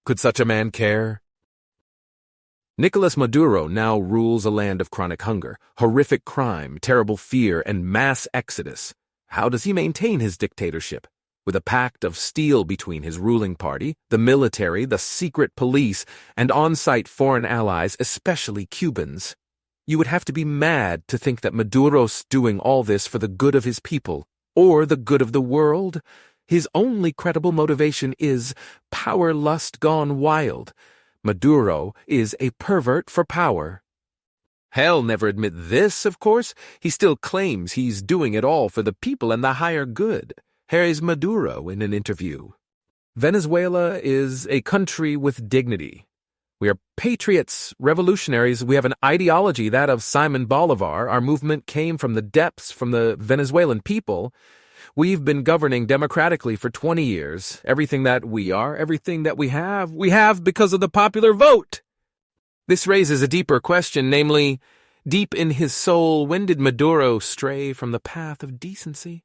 Could such a man care? Nicolas Maduro now rules a land of chronic hunger, horrific crime, terrible fear, and mass exodus. How does he maintain his dictatorship? With a pact of steel between his ruling party, the military, the secret police, and on-site foreign allies, especially Cubans. You would have to be mad to think that Maduro's doing all this for the good of his people, or the good of the world. His only credible motivation is power lust gone wild. Maduro is a pervert for power. He'll never admit this, of course. He still claims he's doing it all for the people and the higher good. Here's Maduro in an interview. Venezuela is a country with dignity. We are patriots, revolutionaries. We have an ideology, that of Simon Bolivar. Our movement came from the depths, from the Venezuelan people. We've been governing democratically for 20 years. Everything that we are, everything that we have because of the popular vote. This raises a deeper question, namely, deep in his soul, when did Maduro stray from the path of decency?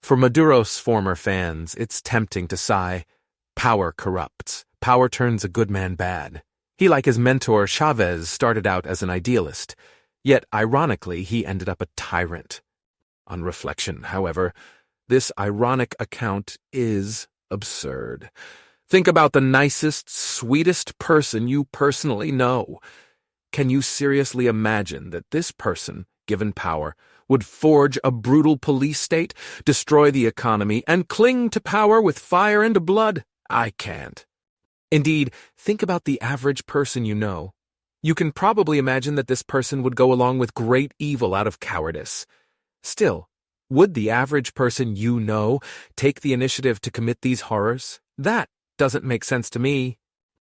For Maduro's former fans, it's tempting to sigh, power corrupts. Power turns a good man bad. He, like his mentor Chavez, started out as an idealist, yet ironically he ended up a tyrant. On reflection, however, this ironic account is absurd. Think about the nicest, sweetest person you personally know. Can you seriously imagine that this person, given power, would forge a brutal police state, destroy the economy, and cling to power with fire and blood? I can't. Indeed, think about the average person you know. You can probably imagine that this person would go along with great evil out of cowardice. Still, would the average person you know take the initiative to commit these horrors? That doesn't make sense to me.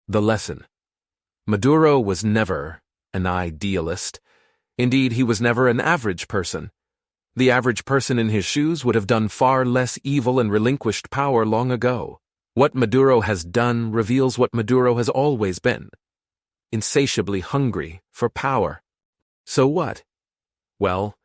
The lesson. Maduro was never an idealist. Indeed, he was never an average person. The average person in his shoes would have done far less evil and relinquished power long ago. What Maduro has done reveals what Maduro has always been. Insatiably hungry for power. So what? Well,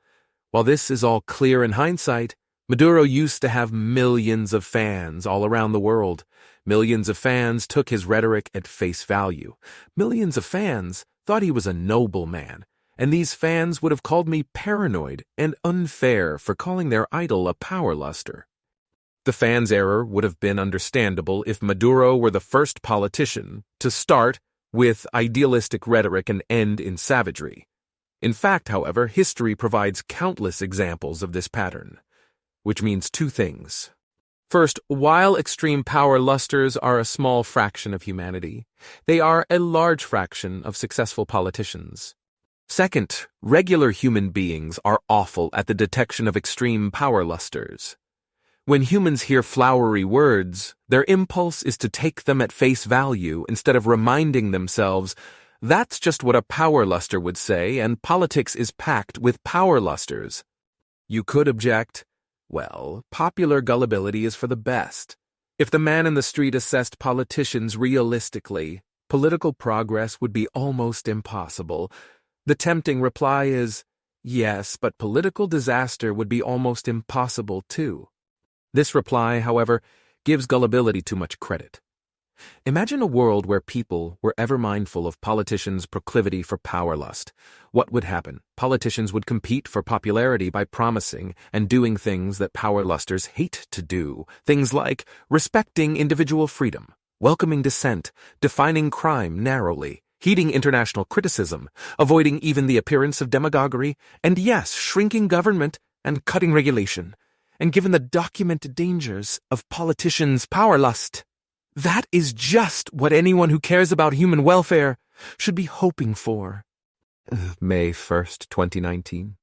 while this is all clear in hindsight, Maduro used to have millions of fans all around the world. Millions of fans took his rhetoric at face value. Millions of fans thought he was a noble man, and these fans would have called me paranoid and unfair for calling their idol a power luster. The fans' error would have been understandable if Maduro were the first politician to start with idealistic rhetoric and end in savagery. In fact, however, history provides countless examples of this pattern, which means two things. First, while extreme power lusters are a small fraction of humanity, they are a large fraction of successful politicians. Second, regular human beings are awful at the detection of extreme power lusters. When humans hear flowery words, their impulse is to take them at face value instead of reminding themselves, that's just what a power luster would say, and politics is packed with power lusters. You could object, well, popular gullibility is for the best. If the man in the street assessed politicians realistically, political progress would be almost impossible. The tempting reply is, yes, but political disaster would be almost impossible too. This reply, however, gives gullibility too much credit. Imagine a world where people were ever mindful of politicians' proclivity for power lust. What would happen? Politicians would compete for popularity by promising and doing things that power lusters hate to do. Things like respecting individual freedom, welcoming dissent, defining crime narrowly, heeding international criticism, avoiding even the appearance of demagoguery, and yes, shrinking government and cutting regulation. And given the documented dangers of politicians' power lust, that is just what anyone who cares about human welfare should be hoping for. May 1st, 2019.